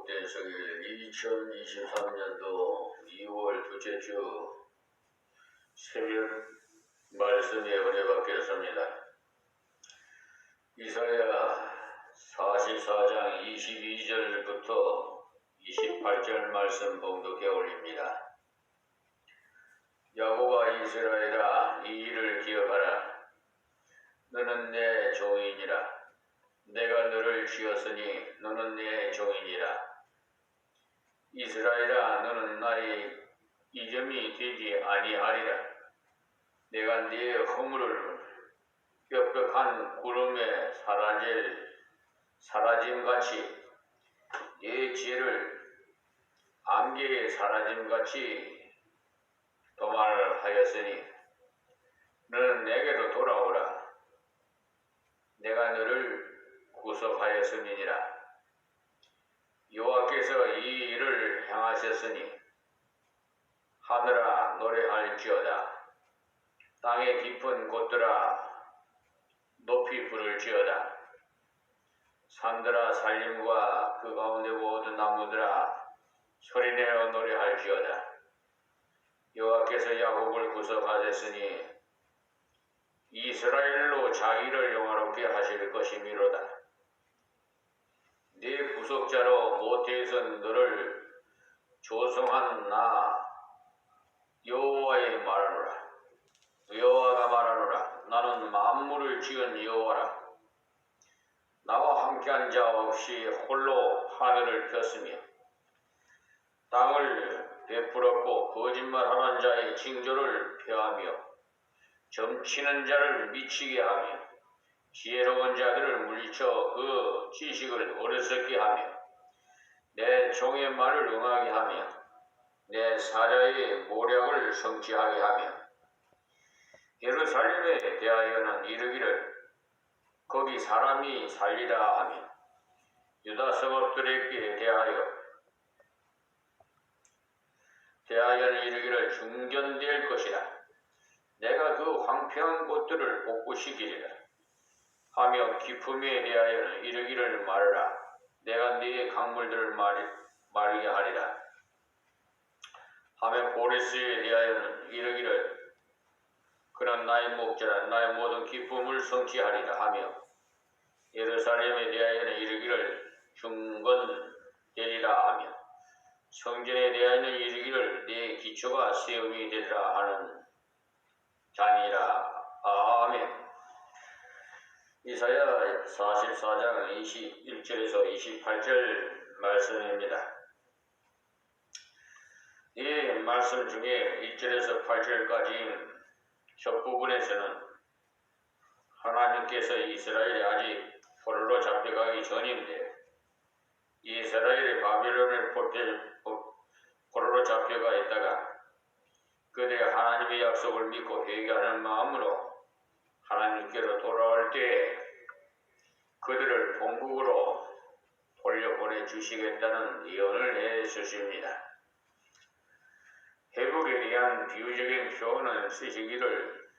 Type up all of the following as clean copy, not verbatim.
복된 성일 2023년도 2월 둘째 주 새벽 말씀에 은혜 받겠습니다. 이사야 44장 22절부터 28절 말씀 봉독해 올립니다. 야곱아 이스라엘아, 이 일을 기억하라. 너는 내 종이니라. 내가 너를 지었으니 너는 내 종이니라. 이스라엘아, 너는 나의 이점이 되지 아니하리라. 내가 네 허물을 빽빽한 구름에 사라짐같이 네 죄를 안개에 사라짐같이 도말하였으니 너는 내게로 돌아오라. 내가 너를 구속하였음이니라. 여호와께서 이 일을 행하셨으니 하늘아 노래할지어다. 땅의 깊은 곳들아 높이 부를지어다. 산들아 산림과 그 가운데 모든 나무들아 소리내어 노래할지어다. 여호와께서 야곱을 구속하셨으니 이스라엘로 자기를 영화롭게 하실 것이미로다. 네 구속자로 모태에서 너를 조성한 나 여호와의 말하노라. 여호와가 말하노라. 나는 만물을 지은 여호와라. 나와 함께한 자 없이 홀로 하늘을 폈으며 땅을 베풀었고 거짓말하는 자의 징조를 펴하며 점치는 자를 미치게 하며 지혜로운 자들을 물리쳐 그 지식을 어리석게 하며 내 종의 말을 응하게 하며 내 사자의 모략을 성취하게 하며 예루살렘에 대하여는 이르기를 거기 사람이 살리라 하며 유다 성읍들에게 대하여는 이르기를 중전될 것이라. 내가 그 황폐한 곳들을 복구시키리라 하며 기품에 대하여는 이르기를 말하라. 내가 네 강물들을 마르게 하리라 하며 보레스에 대하여는 이르기를 그는 나의 목자라. 나의 모든 기쁨을 성취하리라 하며 예루살렘에 대하여는 이르기를 중건되리라 하며 성전에 대하여는 이르기를 네 기초가 세움이 되리라 하는 자니라. 아멘. 이사야 44장 21절에서 28절 말씀입니다. 이 말씀 중에 1절에서 8절까지 첫 부분에서는 하나님께서 이스라엘이 아직 포로로 잡혀가기 전인데 이스라엘이 바벨론의 포로로 잡혀가 있다가 그들이 하나님의 약속을 믿고 회개하는 마음으로 하나님께로 돌아올 때 그들을 본국으로 돌려보내 주시겠다는 예언을 해 주십니다. 회복에 대한 비유적인 표현은 쓰시기를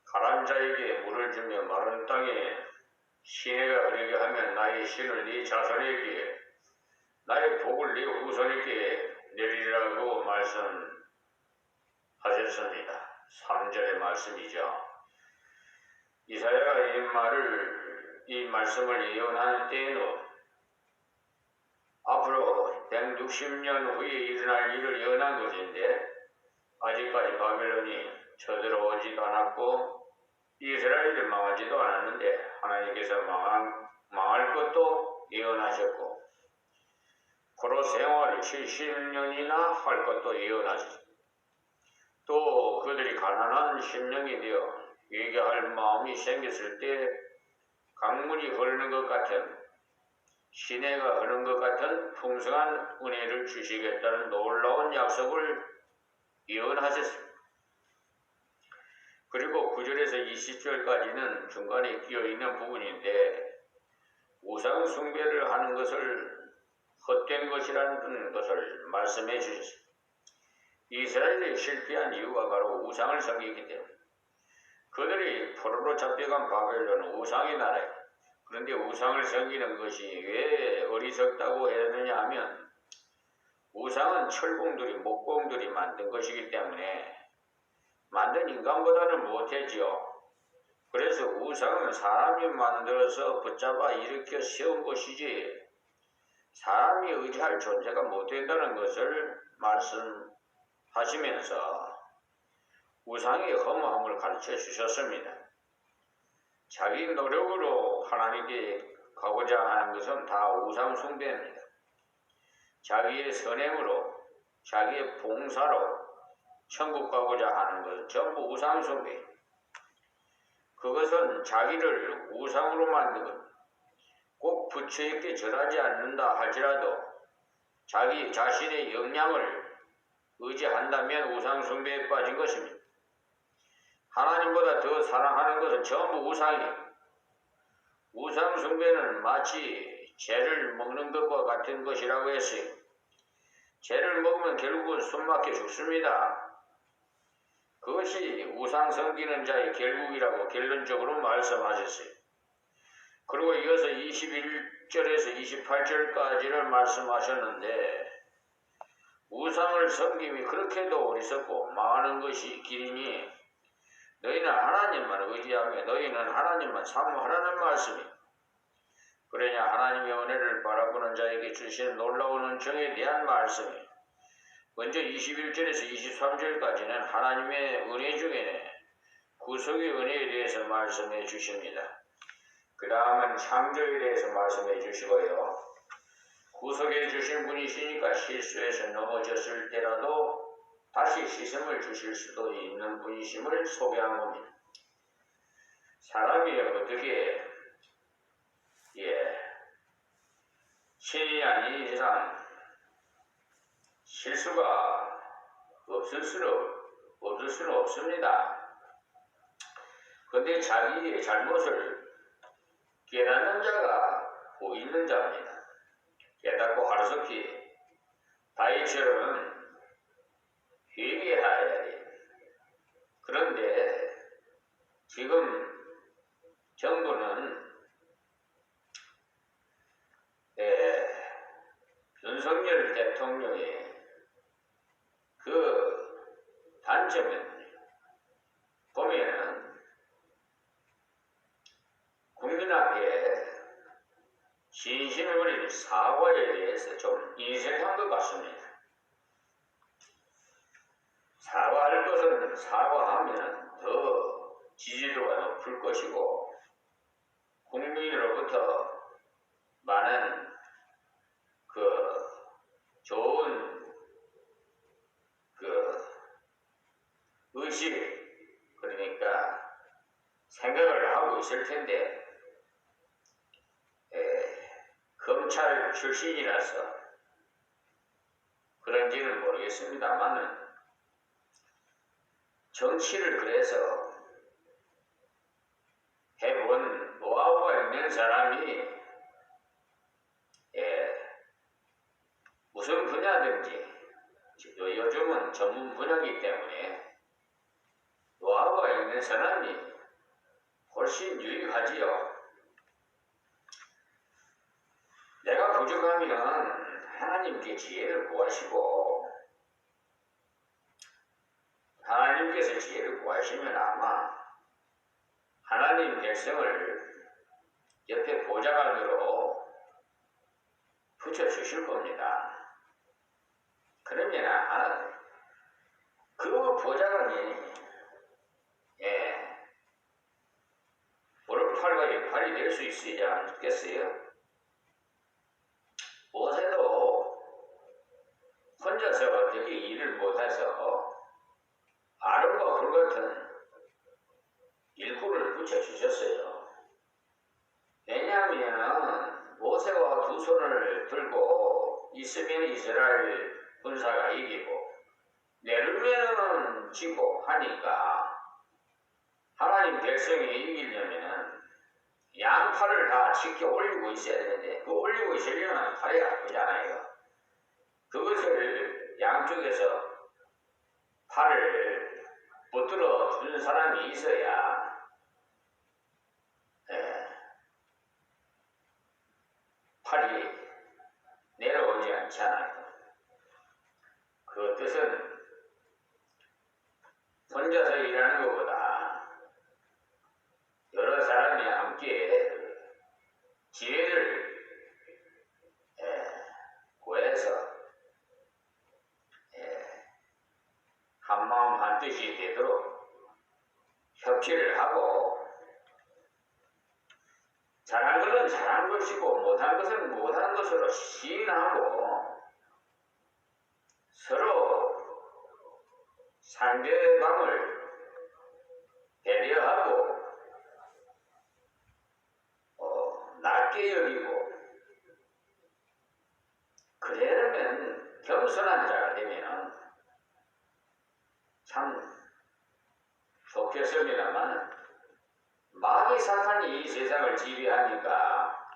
가난 자에게 물을 주며 마른 땅에 시내가 흐르게 하면 나의 신을 네 자손에게 나의 복을 네 후손에게 내리라고 말씀하셨습니다. 3절의 말씀이죠. 이사야가 이 말씀을 예언하는 때에는 앞으로 160년 후에 일어날 일을 예언한 것인데 아직까지 바벨론이 쳐들어오지도 않았고 이스라엘이 망하지도 않았는데 하나님께서 망할 것도 예언하셨고 포로 생활을 70년이나 할 것도 예언하셨습니다. 또 그들이 가난한 심령이 되어 회개할 마음이 생겼을 때 강물이 흐르는 것 같은 시내가 흐르는 것 같은 풍성한 은혜를 주시겠다는 놀라운 약속을 예언하셨습니다. 그리고 9절에서 20절까지는 중간에 끼어있는 부분인데 우상 숭배를 하는 것을 헛된 것이라는 것을 말씀해 주셨습니다. 이스라엘이 실패한 이유가 바로 우상을 섬기기 때문에 그들이 포로로 잡혀간 바벨론은 우상의 나라예요. 그런데 우상을 섬기는 것이 왜 어리석다고 했느냐 하면 우상은 철공들이 목공들이 만든 것이기 때문에 만든 인간보다는 못하지요. 그래서 우상은 사람이 만들어서 붙잡아 일으켜 세운 것이지 사람이 의지할 존재가 못 된다는 것을 말씀하시면서 우상의 허무함을 가르쳐 주셨습니다. 자기 노력으로 하나님께 가고자 하는 것은 다 우상 숭배입니다. 자기의 선행으로, 자기의 봉사로 천국 가고자 하는 것은 전부 우상 숭배. 그것은 자기를 우상으로 만들고 꼭 부처에게 절하지 않는다 할지라도 자기 자신의 역량을 의지한다면 우상 숭배에 빠진 것입니다. 하나님보다 더 사랑하는 것은 전부 우상이에요. 우상 숭배는 마치 죄를 먹는 것과 같은 것이라고 했어요. 죄를 먹으면 결국은 숨막혀 죽습니다. 그것이 우상 섬기는 자의 결국이라고 결론적으로 말씀하셨어요. 그리고 이어서 21절에서 28절까지를 말씀하셨는데 우상을 섬김이 그렇게도 어리석고 망하는 것이 길이니 너희는 하나님만 의지하며 너희는 하나님만 사모하라는 말씀이에요. 그러냐 하나님의 은혜를 바라보는 자에게 주시는 놀라운 은총에 대한 말씀이에요. 먼저 21절에서 23절까지는 하나님의 은혜 중에 구속의 은혜에 대해서 말씀해 주십니다. 그 다음은 창조에 대해서 말씀해 주시고요. 구속해 주신 분이시니까 실수해서 넘어졌을 때라도 다시 씻음을 주실 수도 있는 분이심을 소개한 겁니다. 사람이 어떻게 신이 아닌 이상 실수가 없을 수는 없습니다. 그런데 자기의 잘못을 깨닫는 자가 보이는 자입니다. 깨닫고 하루속히 다윗처럼 회개하여야 돼. 그런데 지금 정부는 윤석열 대통령의 그 단점은 보면은 국민 앞에 진심을 버린 사과에 대해서 좀 인색한 것 같습니다. 사과할 것은 사과하면 더 지지도가 높을 것이고 국민으로부터 많은 좋은 의식 그러니까 생각을 하고 있을 텐데 검찰 출신이라서 그런지는 모르겠습니다만 정치를 그래서 해본 노하우가 있는 사람이 무슨 분야든지 요즘은 전문 분야이기 때문에 노하우가 있는 사람이 훨씬 유익하지요. 내가 부족하면 하나님께 지혜를 구하시고 하나님께서 지혜를 구하시면 아마 하나님 백성을 옆에 보좌관으로 붙여주실 겁니다. 그러면 그 보좌관이 오른팔과 왼팔이 될 수 있지 않겠어요? 모세도 혼자서 어떻게 일을 못해서 아론과 불같은 일꾼을 붙여주셨어요. 왜냐하면 모세와 두 손을 들고 있으면 이스라엘 군사가 이기고 내리면은 지고 하니까 하나님 백성이 이기려면 양팔을 다 지켜 올리고 있어야 되는데 그 올리고 있으려면 팔이 아프잖아요. 그것을 양쪽에서 팔을 붙들어 주는 사람이 있어야 팔이 내려오지 않잖아요. 그 뜻은 혼자서 일하는 것보다 여러 사람이 함께 지혜를 구해서 한마음 한뜻이 되도록 협치를 하고, 잘한 것은 잘한 것이고 못한 것은 못한 것으로 시인하고, 서로 상대방을 배려하고 낮게 여기고, 그러려면 겸손한 자가 되면 참 좋겠습니다만, 마귀 사탄이 이 세상을 지배하니까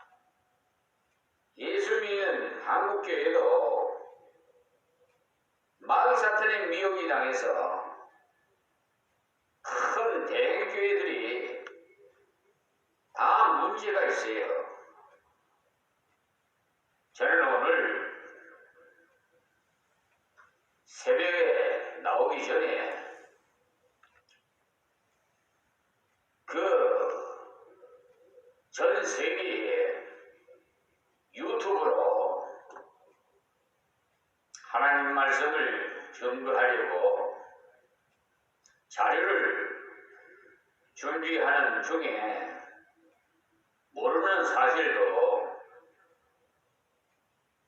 예수 믿는 한국교회도 마귀 사탄의 미혹이 당해서 큰 대형교회들이 다 문제가 있어요. 저는 오늘 새벽에 나오기 전에 전 세계에 유튜브로 하나님 말씀을 증거하려고 자료를 준비하는 중에 모르는 사실도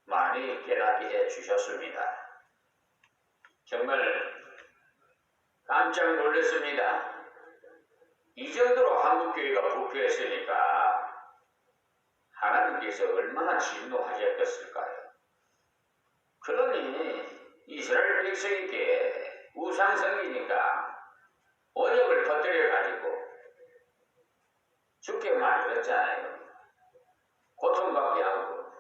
많이 깨닫게 해 주셨습니다. 정말 깜짝 놀랐습니다. 이 정도로 한국교회가 부패했으니까 하나님께서 얼마나 진노하셨겠을까요? 그러니 이스라엘 백성에게 우상성이니까 언역을 퍼뜨려가지고 죽게 만들었잖아요. 고통받게 하고.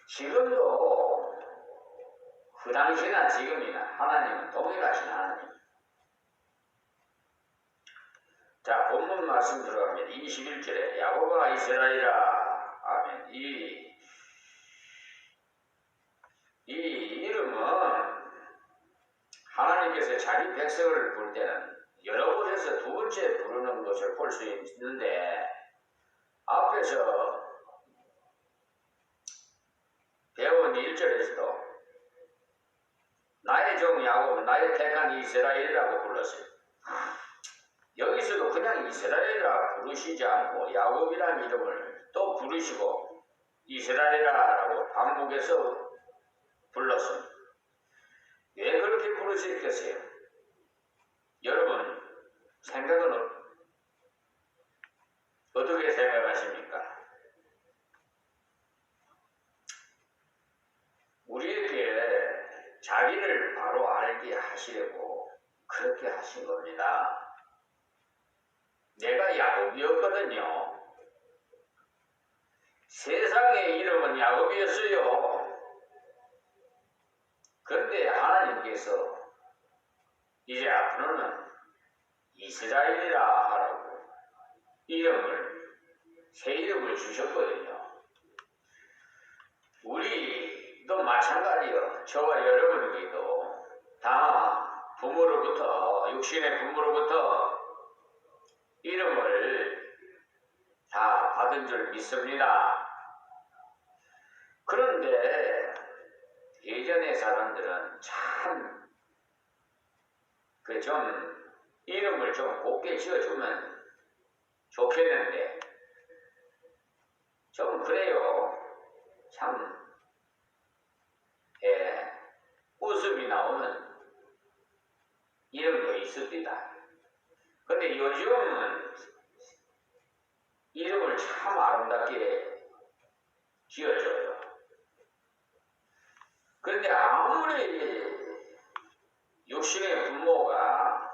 지금도 그 당시나 지금이나 하나님은 동일하신 하나님. 자, 본문 말씀 들어가면 21절에 야곱아 이스라엘아 하면 이 이름은 하나님께서 자기 백성을 부를 때는 여러 곳에서 두 번째 부르는 것을 볼 수 있는데, 앞에서 배운 1절에서도 나의 종 야곱, 나의 택한 이스라엘이라고 불렀어요. 여기서도 그냥 이스라엘이라 부르시지 않고 야곱이라는 이름을 또 부르시고 이스라엘이라고 반복해서 불렀습니다. 왜 그렇게 부르셨겠어요? 여러분 생각은 어떻게 생각하십니까? 우리에게 자기를 바로 알게 하시려고 그렇게 하신 겁니다. 내가 야곱이었거든요. 세상의 이름은 야곱이었어요. 그런데 하나님께서 이제 앞으로는 이스라엘이라 하라고 새 이름을 주셨거든요. 우리도 마찬가지요. 저와 여러분에게도 다 부모로부터, 육신의 부모로부터 이름을 다 받은 줄 믿습니다. 그런데 예전의 사람들은 참 이름을 좀 곱게 지어주면 좋겠는데 좀 그래요. 참 웃음이 나오는 이름도 있습니다. 근데 요즘은 이름을 참 아름답게 지어줘요. 그런데 아무리 육신의 부모가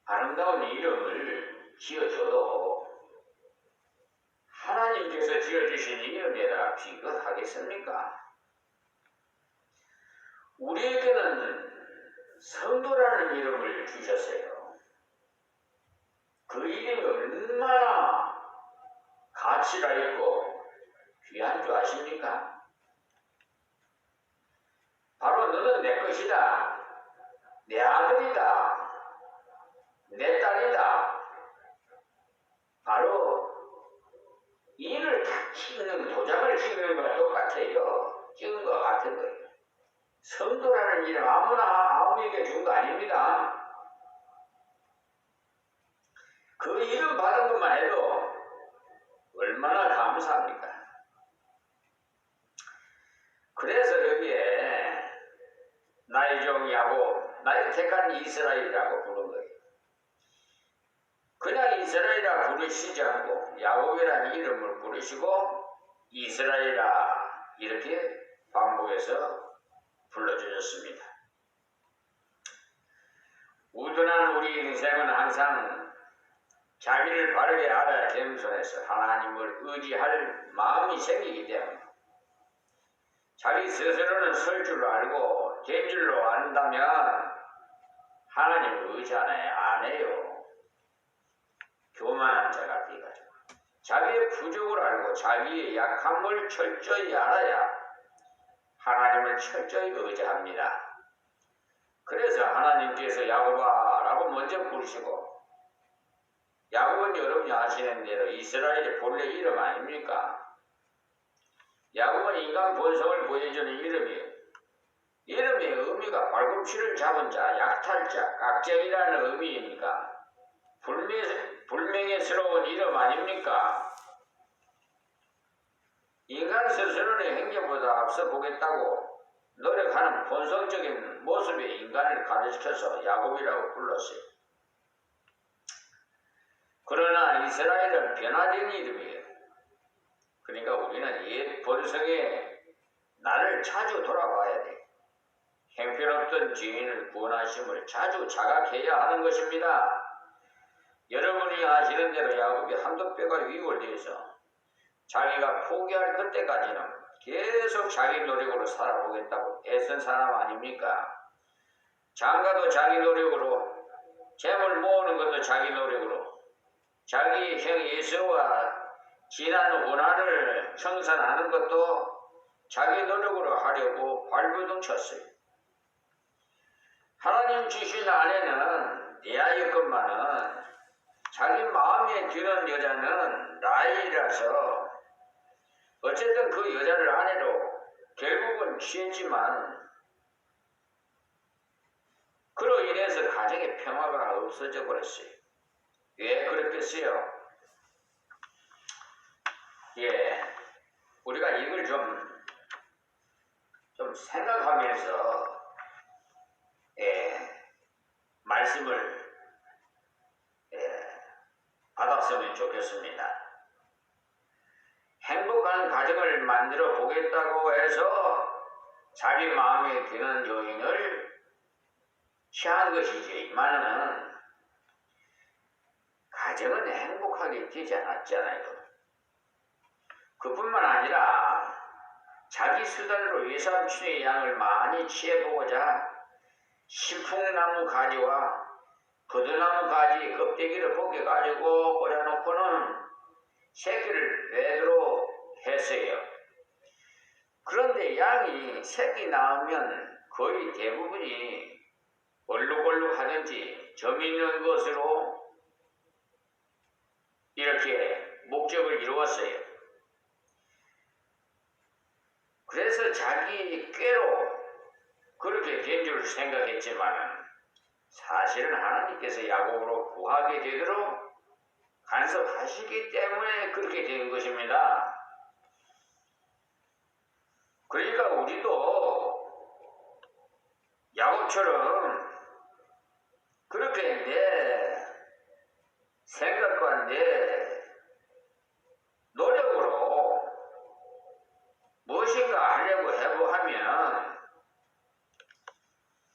아름다운 이름을 지어줘도 하나님께서 지어주신 이름에다 비교하겠습니까? 우리에게는 성도라는 이름을 주셨어요. 그 이름이 얼마나 가치가 있고 귀한 줄 아십니까? 같은 거예요. 성도라는 이름 아무에게 준 거 아닙니다. 그 이름 받은 것만 해도 얼마나 감사합니까? 그래서 여기에 나의 종 야곱, 나의 택한 이스라엘이라고 부른 거예요. 그냥 이스라엘이라 부르시지 않고 야곱이라는 이름을 부르시고 이스라엘이라 이렇게 반복해서 불러주셨습니다. 우둔한 우리 인생은 항상 자기를 바르게 알아야 겸손해서 하나님을 의지할 마음이 생기기 때문에 자기 스스로는 설 줄로 알고 된 줄로 안다면 하나님을 의지 안 해요. 교만한 자가 돼가지고 자기의 부족을 알고 자기의 약함을 철저히 알아야 하나님을 철저히 의지합니다. 그래서 하나님께서 야곱아 라고 먼저 부르시고 야곱은 여러분이 아시는 대로 이스라엘의 본래 이름 아닙니까? 야곱은 인간 본성을 보여주는 이름이에요. 이름의 의미가 발꿈치를 잡은 자, 약탈자, 깍쟁이라는 의미이니까 불명예스러운 이름 아닙니까? 인간 스스로는 행위보다 앞서 보겠다고 노력하는 본성적인 모습의 인간을 가르쳐서 야곱이라고 불렀어요. 그러나 이스라엘은 변화된 이름이에요. 그러니까 우리는 옛 본성에 나를 자주 돌아봐야 돼. 형편없던 죄인을 구원하심을 자주 자각해야 하는 것입니다. 여러분이 아시는 대로 야곱이 한두 뼈가 위골되어서 자기가 포기할 그때까지는 계속 자기 노력으로 살아보겠다고 애쓴 사람 아닙니까? 장가도 자기 노력으로, 재물 모으는 것도 자기 노력으로, 자기 형 예수와 지난 원한을 청산하는 것도 자기 노력으로 하려고 발버둥 쳤어요. 하나님 주신 아내는 레아였건만은 자기 마음에 드는 여자는 라헬이라서 어쨌든 그 여자를 아내로 결국은 취했지만 그로 인해서 가정의 평화가 없어져 버렸어요. 왜 그랬겠어요? 우리가 이걸 좀 생각하면서 말씀을 받았으면 좋겠습니다. 행복한 가정을 만들어 보겠다고 해서 자기 마음에 드는 여인을 취한 것이지만은 가정은 행복하게 되지 않았잖아요. 그뿐만 아니라 자기 수단으로 외삼촌의 양을 많이 취해보고자 신풍나무 가지와 포도나무 가지 껍데기를 벗겨가지고 꽂아놓고는 새끼를 내도록 했어요. 그런데 양이 새끼 낳으면 거의 대부분이 얼룩얼룩하든지 점 있는 것으로 이렇게 목적을 이루었어요. 그래서 자기 꾀로 그렇게 된 줄 생각했지만 사실은 하나님께서 야곱으로 구하게 되도록 간섭하시기 때문에 그렇게 된 것입니다. 그러니까 우리도 야곱처럼 그렇게 내 생각과 내 노력으로 무엇인가 하려고 해보하면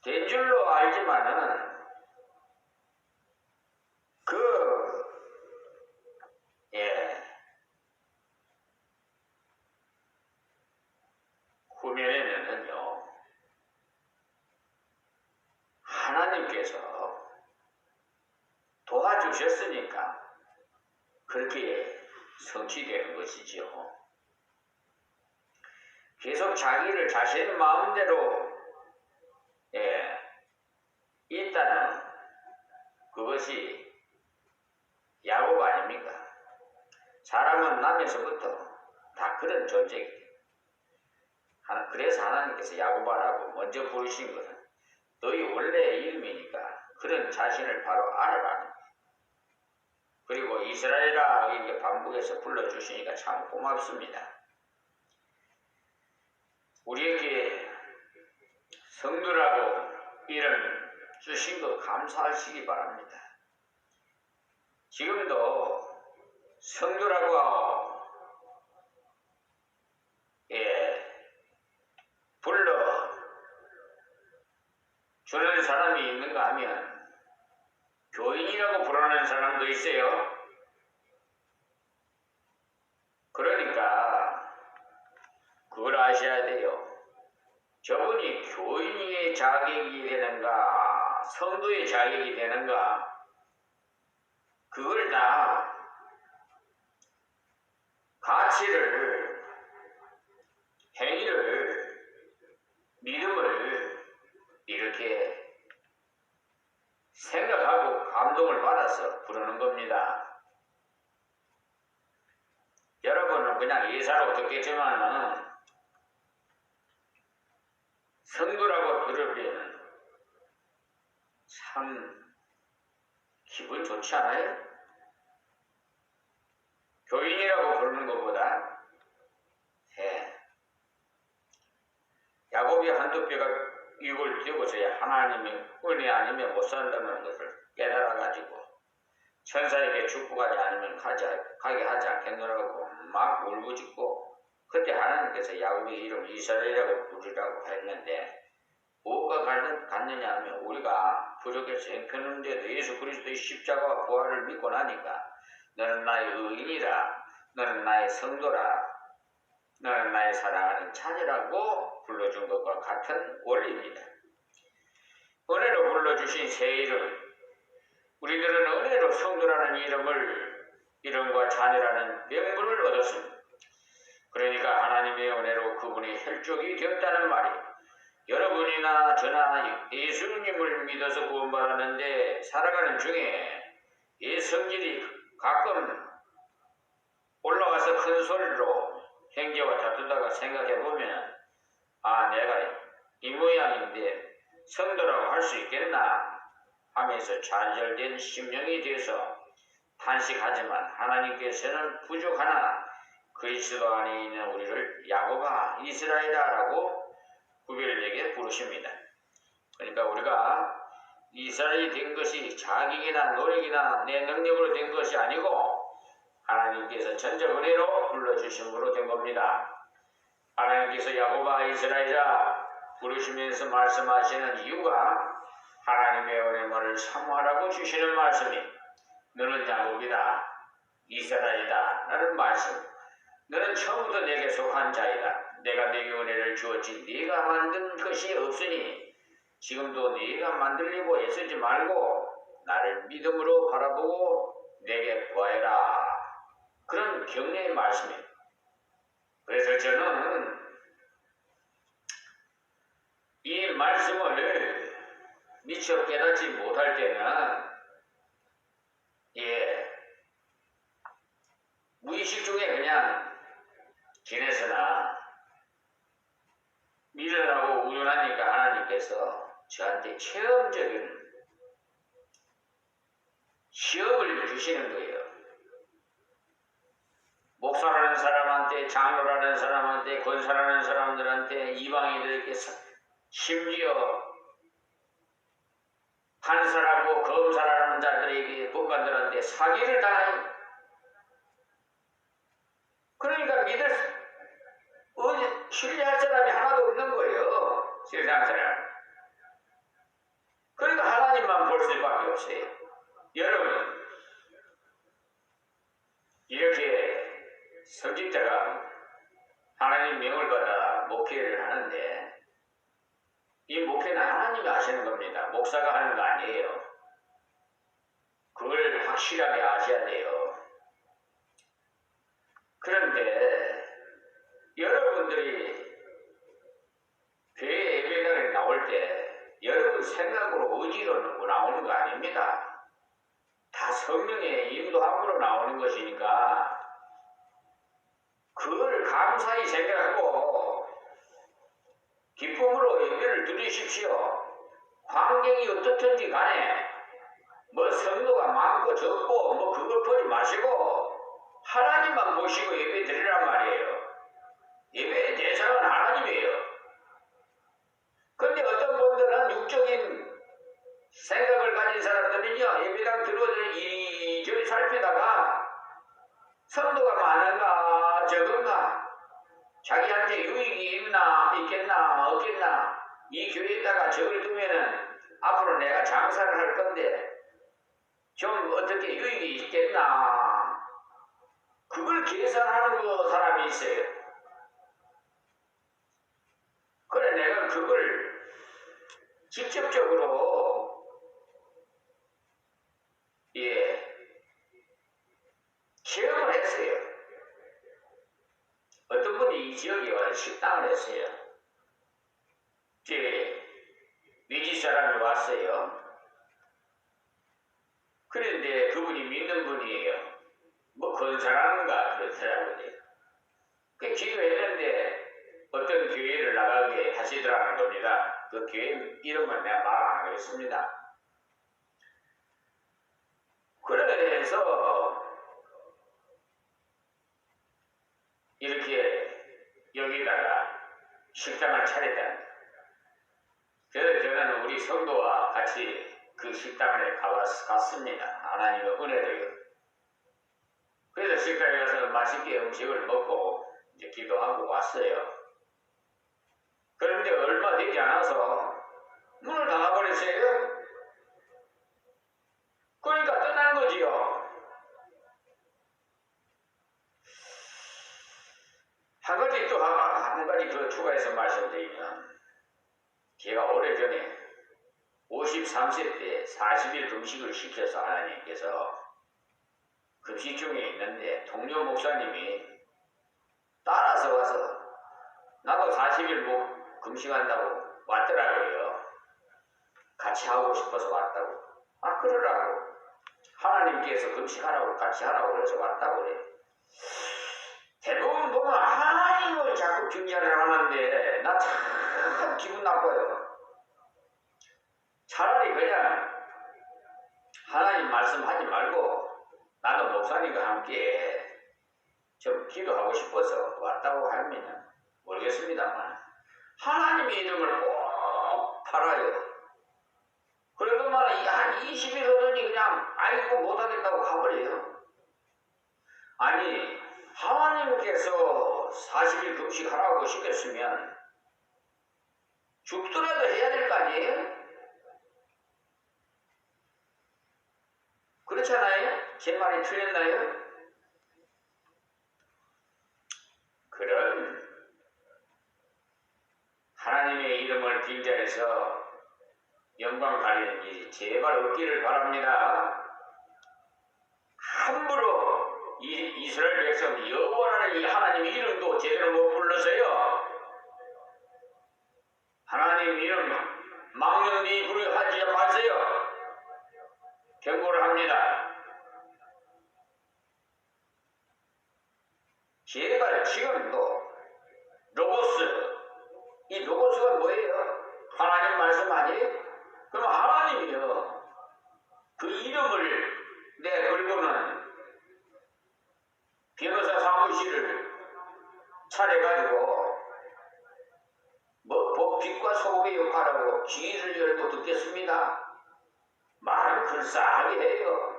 된 줄로 알지만은 후면에는요 하나님께서 도와주셨으니까 그렇게 성취되는 것이지요. 계속 자기를 자신의 마음대로 있다는 그것이 야곱 아닙니까? 사람은 남에서부터 다 그런 존재이기 때문에 그래서 하나님께서 야고보라고 먼저 부르신 것은 너희 원래 이름이니까 그런 자신을 바로 알아가는 거예요. 그리고 이스라엘아 이렇게 반복해서 불러주시니까 참 고맙습니다. 우리에게 성도라고 이름 주신 거 감사하시기 바랍니다. 지금도 성도라고 불러 주는 사람이 있는가 하면 교인이라고 부르는 사람도 있어요. 그러니까 그걸 아셔야 돼요. 저분이 교인의 자격이 되는가 성도의 자격이 되는가 그걸 다 가치를 행위를 믿음을 이렇게 생각하고 감동을 받아서 부르는 겁니다. 여러분은 그냥 예사로 듣겠지만은 성도라고 부르면 참 기분 좋지 않아요? 교인이라고 부르는 것보다 야곱이 한두 뼈가 입을 띄고서야 하나님의 은혜 아니면 못 산다는 것을 깨달아가지고 천사에게 축복하지 않으면 가게 하지 않겠노라고 막 울부짖고 그때 하나님께서 야곱의 이름 이스라엘이라고 부르라고 했는데 뭐가 같느냐 하면 우리가 부족해서 형편없는데도 예수 그리스도의 십자가와 부활을 믿고 나니까 너는 나의 의인이라 너는 나의 성도라 너는 나의 사랑하는 자녀라고 불러준 것과 같은 원리입니다. 은혜로 불러주신 새 이름 우리들은 은혜로 성도라는 이름과 자녀라는 명분을 얻었습니다. 그러니까 하나님의 은혜로 그분의 혈족이 되었다는 말이 여러분이나 저나 예수님을 믿어서 구원받았는데 살아가는 중에 이 성질이 가끔 올라가서 큰 소리로 형제와 다투다가 생각해보면 내가 이 모양인데 성도라고 할 수 있겠나 하면서 좌절된 심령이 되어서 탄식하지만 하나님께서는 부족하나 그리스도 안에 있는 우리를 야곱아 이스라엘아라고 구별되게 부르십니다. 그러니까 우리가 이스라엘이 된 것이 자격이나 노력이나 내 능력으로 된 것이 아니고 하나님께서 전적 은혜로 불러주심으로 된 겁니다. 하나님께서 야곱아 이스라엘아 부르시면서 말씀하시는 이유가 하나님의 은혜만을 사모하라고 주시는 말씀이 너는 야곱이다 이스라엘이다 라는 말씀 너는 처음부터 내게 속한 자이다. 내가 내게 은혜를 주었지 네가 만든 것이 없으니 지금도 네가 만들려고 애쓰지 말고 나를 믿음으로 바라보고 내게 구하여라. 그런 격려의 말씀이에요. 그래서 저는 이 말씀을 미처 깨닫지 못할 때는 무의식 중에 그냥 지내서나 미련하고 우연하니까 하나님께서 저한테 체험적인 시험을 주시는 거예요. 목사라는 사람한테, 장로라는 사람한테, 권사라는 사람들한테, 이방인들에게 심지어 판사라고 검사라는 자들에게 법관들한테 사기를 당해요. 그러니까 신뢰할 사람이 하나도 없는 거예요. 세상 사람. 그러니까 하나님만 볼 수밖에 없어요. 여러분 이렇게 성직자가 하나님 명을 받아 목회를 하는데 이 목회는 하나님이 하시는 겁니다. 목사가 하는 거 아니에요. 그걸 확실하게 아셔야 돼요. 그런데 여러분들이 교회 예배당에 나올 때 여러분 생각으로 의지로 나오는 거 아닙니다. 다 성령의 인도함으로 나오는 것이니까 그걸 감사히 생각하고 기쁨으로 예배를 드리십시오. 환경이 어떻든지 간에 뭐 성도가 많고 적고 뭐 그걸 보지 마시고 하나님만 보시고 예배 드리란 말이에요. 예배의 대상은 하나님이에요. 그런데 어떤 분들은 육적인 생각을 가진 사람들은요, 예배당 들어오서 이리저리 살피다가 성도가 많은가 적은가, 자기한테 유익이 있겠나 없겠나, 이 교회에다가 적을 두면은 앞으로 내가 장사를 할 건데 좀 어떻게 유익이 있겠나, 그걸 계산하는 그 사람이 있어요. 그래, 내가 그걸 직접적으로 체험을 했어요. 어떤 분이 이 지역에 와서 식당을 했어요. 외지 사람이 왔어요. 그런데 그분이 믿는 분이에요. 뭐 건설하는가 그렇더라고요. 그 기도했는데 어떤 교회를 나가게 하시더라는 겁니다. 그 교회 이름은 내가 말 안 하겠습니다. 그래서 이렇게 여기다가 식당을 차렸다. 그래서 저는 우리 성도와 같이 그 식당에 갔습니다. 하나님의 은혜로요. 그래서 식당에 가서 맛있게 음식을 먹고 이제 기도하고 왔어요. 그런데 얼마 되지 않아서 문을 닫아버렸어요. 그러니까 떠난 거지요. 한 가지 더 추가해서 말씀드리면, 제가 오래전에 53세 때 40일 금식을 시켜서 하나님께서 금식 중에 있는데 동료 목사님이 따라서 와서 나도 40일 금식한다고 왔더라고요. 같이 하고 싶어서 왔다고. 아, 그러라고. 하나님께서 금식하라고 같이 하라고 그래서 왔다고 그래. 대부분 보면 하나님을 자꾸 빙자를 하는데 나 참 기분 나빠요. 차라리 그냥 하나님 말씀하지 말고 나도 목사님과 함께 좀 기도하고 싶어서 왔다고 하면 모르겠습니다만 하나님의 이름을 꼭 팔아요. 그러더만 한 20일 오더니 그냥 아이고 못하겠다고 가버려요. 아니, 하나님께서 40일 금식하라고 시켰으면 죽더라도 해야 될 거 아니에요? 그렇잖아요? 제 말이 틀렸나요? 그런 하나님의 이름을 빙자해서 영광 가리는 일이 제발 없기를 바랍니다. 함부로 이스라엘 백성 여호와라는 이 하나님의 이름도 제대로 못 불러서요. 하나님 이름 막는 니 부르 하지 마세요. 경고를 합니다. 제발 지금도 로고스, 이 로고스가 뭐예요? 하나님 말씀 아니에요? 그럼 하나님이요. 그 이름을 내 걸고는 변호사 사무실을 차려가지고 뭐 법빛과 소금의 역할하고 귀를 열고 듣겠습니다. 말은 글싸하게 해요.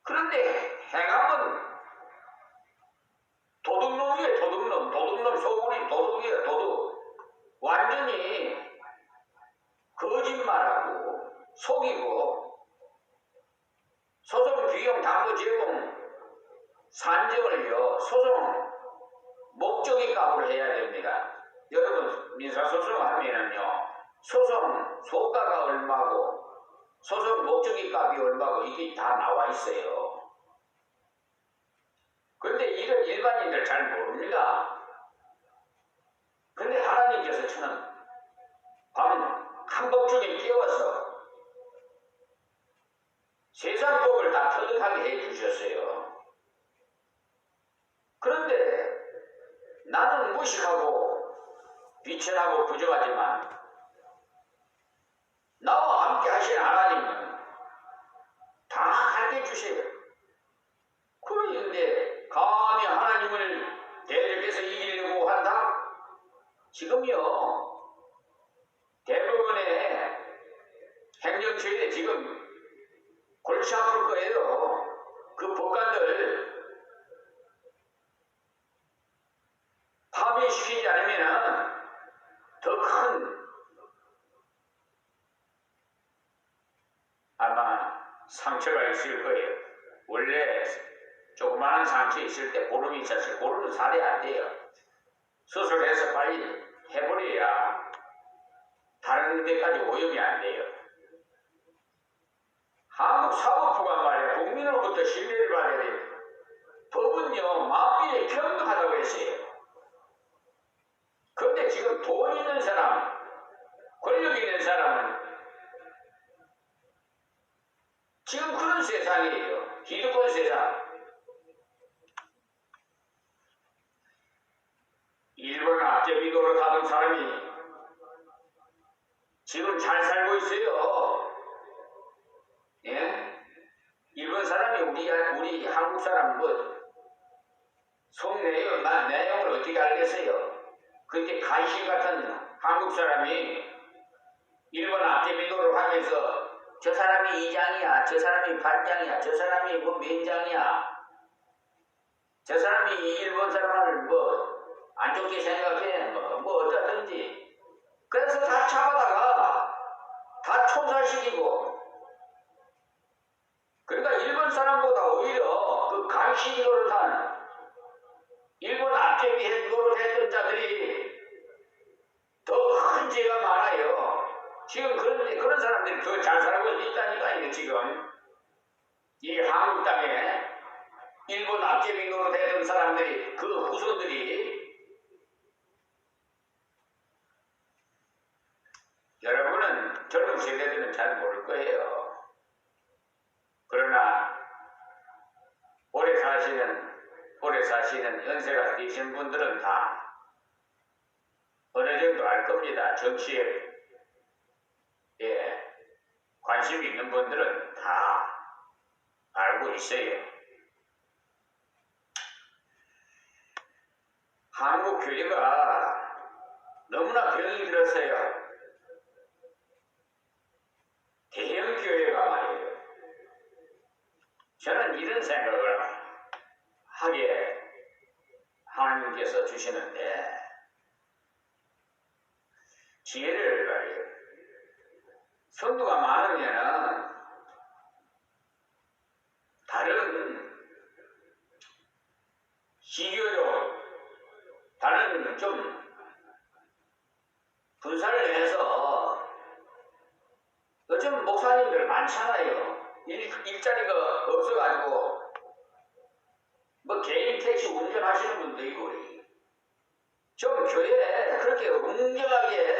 그런데 행함은 도둑놈이에요. 도둑놈 소굴이 도둑이에요. 도둑. 완전히 거짓말하고 속이고 소송 비용 담보 제공 산정을요. 소송 목적이 값을 해야 됩니다. 여러분 민사소송 하면은요. 소송 소가가 얼마고 소송 목적이 값이 얼마고 이게 다 나와 있어요. 근데 이런 일반인들 잘 모릅니다. 근데 하나님께서 저는 밤 한밤중에 깨워서 세상 법을 다 터득하게 해주셨어요. 그런데 나는 무식하고 비천하고 부족하지만 나와 함께 하신 하나님은 다 가르쳐 주세요. 그런데 감히 하나님을 대적해서 이기려고 한다? 지금요 대부분의 행정처에 지금 골치 아플 거예요. 그 법관들 파면시키지 않으면 더 큰 아마 상처가 있을 거예요. 원래 조그마한 상처 있을 때 보름이 있었어요. 보름은 살이 안 돼요. 수술해서 빨리 해버려야 다른 데까지 오염이 안 돼요. 한국 사법부가 말이야 국민으로부터 신뢰를 받아야 돼요. 법은요 만민이 평등하다고 했어요. 그런데 지금 돈 있는 사람, 권력 있는 사람은 지금 그런 세상이에요. 기득권 세상. 일본 앞제비도로 타던 사람이 지금 잘 살고 있어요. 예? 일본 사람이 우리 한국 사람 속 내용을 어떻게 알겠어요? 그때 간신 같은 한국 사람이 일본 앞제비도를 하면서 저 사람이 이장이야, 저 사람이 반장이야, 저 사람이 면장이야, 저 사람이 일본 사람을 안 좋게 생각해, 어쩌든지. 그래서 다 잡아다가 다 총살시키고. 그러니까 일본 사람보다 오히려 그 간신 노릇한 일본 앞제비 노릇했던 자들이 더 큰 죄가 많아요. 지금 그런 사람들이 더 잘 살고 있다니까요. 지금 이 한국 땅에 일본 앞제비 노릇했던 사람들이 그 후손들이 여러분은 젊은 세대들은 잘 모를 거예요. 그러나 오래 사시는 연세가 되신 분들은 다 어느 정도 알 겁니다. 정치에 관심이 있는 분들은 다 알고 있어요. 한국 교회가 너무나 병이 들었어요. 대형 교회가 말이에요. 저는 이런 생각을 하게 하나님께서 주시는데 지혜를 말이에요. 성도가 많으면은 다른 시교적 다른 좀 분산을 해서 요즘 목사님들 많잖아요. 일자리가 없어가지고 개인 택시 운전하시는 분도 있고 좀 교회에 그렇게 웅장하게